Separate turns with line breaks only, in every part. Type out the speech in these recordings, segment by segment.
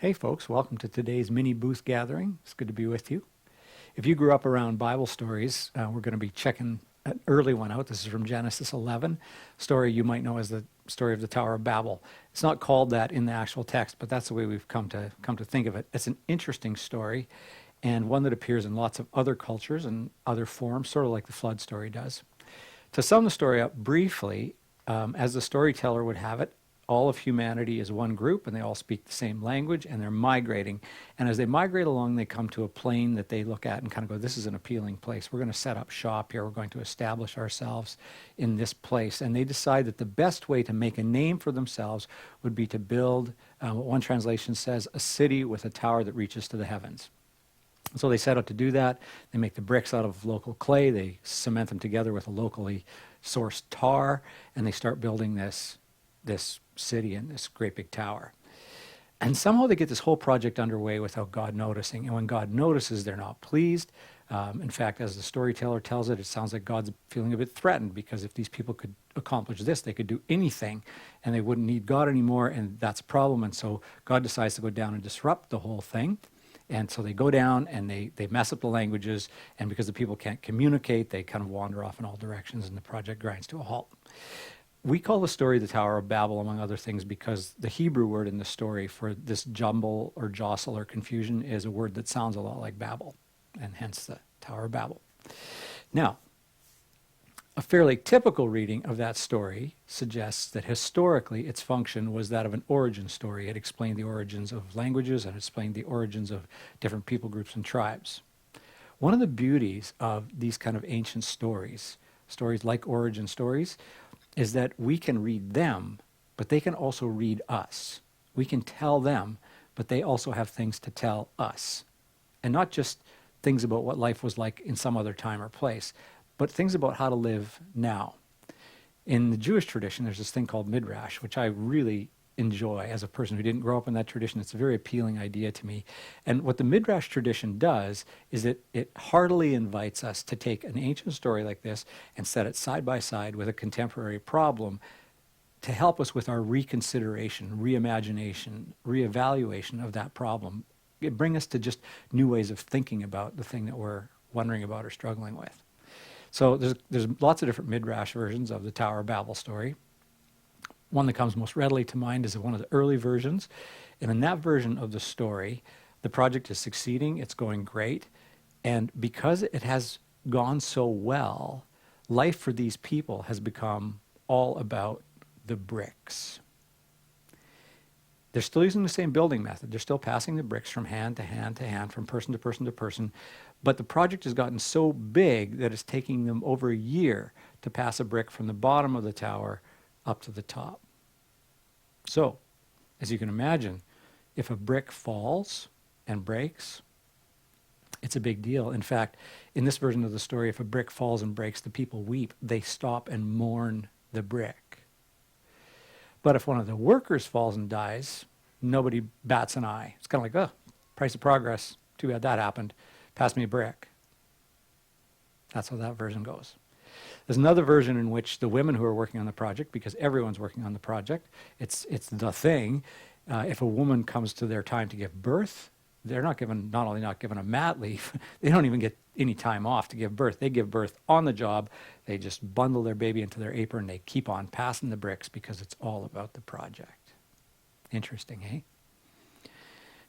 Hey folks, welcome to today's mini booth gathering. It's good to be with you. If you grew up around Bible stories, we're going to be checking an early one out. This is from Genesis 11, story you might know as the story of the Tower of Babel. It's not called that in the actual text, but that's the way we've come to think of it. It's an interesting story and one that appears in lots of other cultures and other forms, sort of like the flood story does. To sum the story up briefly, as the storyteller would have it, all of humanity is one group and they all speak the same language and they're migrating. And as they migrate along, they come to a plain that they look at and kind of go, this is an appealing place. We're going to set up shop here. We're going to establish ourselves in this place. And they decide that the best way to make a name for themselves would be to build, what one translation says, a city with a tower that reaches to the heavens. So they set out to do that. They make the bricks out of local clay. They cement them together with a locally sourced tar, and they start building this city and this great big tower. And somehow they get this whole project underway without God noticing. And when God notices, they're not pleased. In fact, as the storyteller tells it, it sounds like God's feeling a bit threatened, because if these people could accomplish this, they could do anything and they wouldn't need God anymore, and that's a problem. And so God decides to go down and disrupt the whole thing. And so they go down and they mess up the languages, and because the people can't communicate, they kind of wander off in all directions and the project grinds to a halt. We call the story the Tower of Babel, among other things, because the Hebrew word in the story for this jumble or jostle or confusion is a word that sounds a lot like Babel, and hence the Tower of Babel. Now, a fairly typical reading of that story suggests that historically its function was that of an origin story. It explained the origins of languages and it explained the origins of different people groups and tribes. One of the beauties of these kind of ancient stories like origin stories, is that we can read them, but they can also read us. We can tell them, but they also have things to tell us. And not just things about what life was like in some other time or place, but things about how to live now. In the Jewish tradition, there's this thing called Midrash, which I really enjoy as a person who didn't grow up in that tradition. It's a very appealing idea to me. And what the Midrash tradition does is it heartily invites us to take an ancient story like this and set it side by side with a contemporary problem to help us with our reconsideration, reimagination, reevaluation of that problem. It brings us to just new ways of thinking about the thing that we're wondering about or struggling with. So there's lots of different Midrash versions of the Tower of Babel story. One that comes most readily to mind is one of the early versions. And in that version of the story, the project is succeeding, it's going great. And because it has gone so well, life for these people has become all about the bricks. They're still using the same building method. They're still passing the bricks from hand to hand to hand, from person to person to person. But the project has gotten so big that it's taking them over a year to pass a brick from the bottom of the tower up to the top. So, as you can imagine, if a brick falls and breaks, it's a big deal. In fact, in this version of the story, if a brick falls and breaks, the people weep. They stop and mourn the brick. But if one of the workers falls and dies, nobody bats an eye. It's kind of like, oh, price of progress. Too bad that happened. Pass me a brick. That's how that version goes. There's another version in which the women who are working on the project, because everyone's working on the project, it's the thing. If a woman comes to their time to give birth, they're not only not given a mat leave, they don't even get any time off to give birth. They give birth on the job. They just bundle their baby into their apron. They keep on passing the bricks because it's all about the project. Interesting, eh?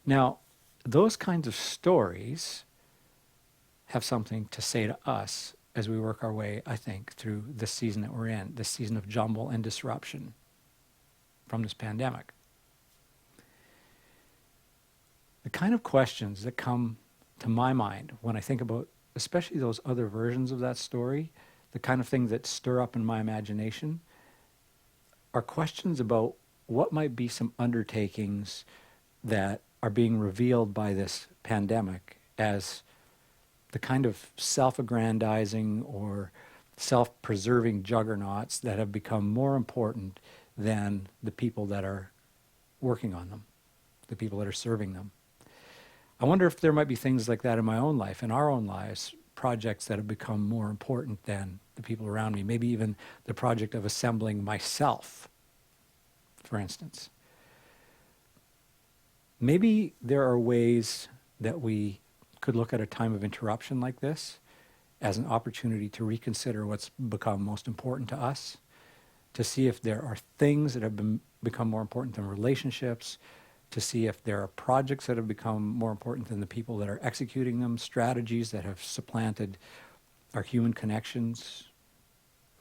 Now, those kinds of stories have something to say to us as we work our way, I think, through this season that we're in, this season of jumble and disruption from this pandemic. The kind of questions that come to my mind when I think about especially those other versions of that story, the kind of thing that stir up in my imagination, are questions about what might be some undertakings that are being revealed by this pandemic as the kind of self-aggrandizing or self-preserving juggernauts that have become more important than the people that are working on them, the people that are serving them. I wonder if there might be things like that in my own life, in our own lives, projects that have become more important than the people around me, maybe even the project of assembling myself, for instance. Maybe there are ways that we could look at a time of interruption like this as an opportunity to reconsider what's become most important to us, to see if there are things that have become more important than relationships, to see if there are projects that have become more important than the people that are executing them, strategies that have supplanted our human connections,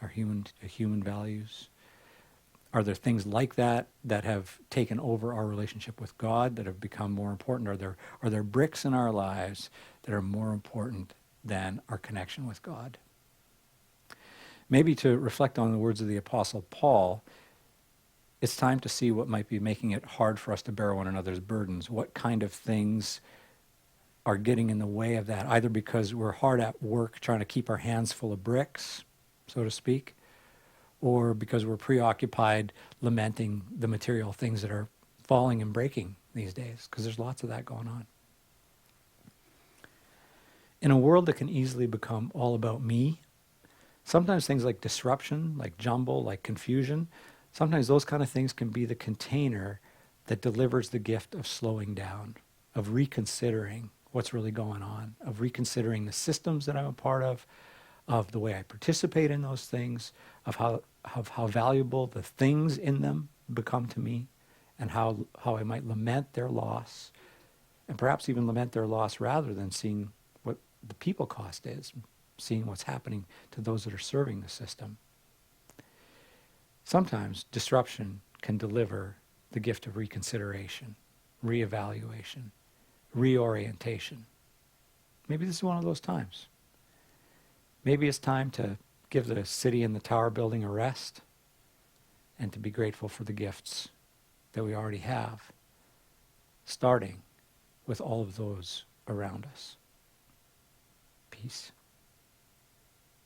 our human values. Are there things like that that have taken over our relationship with God that have become more important? Are there bricks in our lives that are more important than our connection with God? Maybe to reflect on the words of the Apostle Paul, it's time to see what might be making it hard for us to bear one another's burdens. What kind of things are getting in the way of that, either because we're hard at work trying to keep our hands full of bricks, so to speak, or because we're preoccupied lamenting the material things that are falling and breaking these days, because there's lots of that going on. In a world that can easily become all about me, sometimes things like disruption, like jumble, like confusion, sometimes those kind of things can be the container that delivers the gift of slowing down, of reconsidering what's really going on, of reconsidering the systems that I'm a part of the way I participate in those things, of how valuable the things in them become to me, and how I might lament their loss, and perhaps even lament their loss rather than seeing what the people cost is, seeing what's happening to those that are serving the system. Sometimes disruption can deliver the gift of reconsideration, reevaluation, reorientation. Maybe this is one of those times. Maybe it's time to give the city and the tower building a rest and to be grateful for the gifts that we already have, starting with all of those around us. Peace.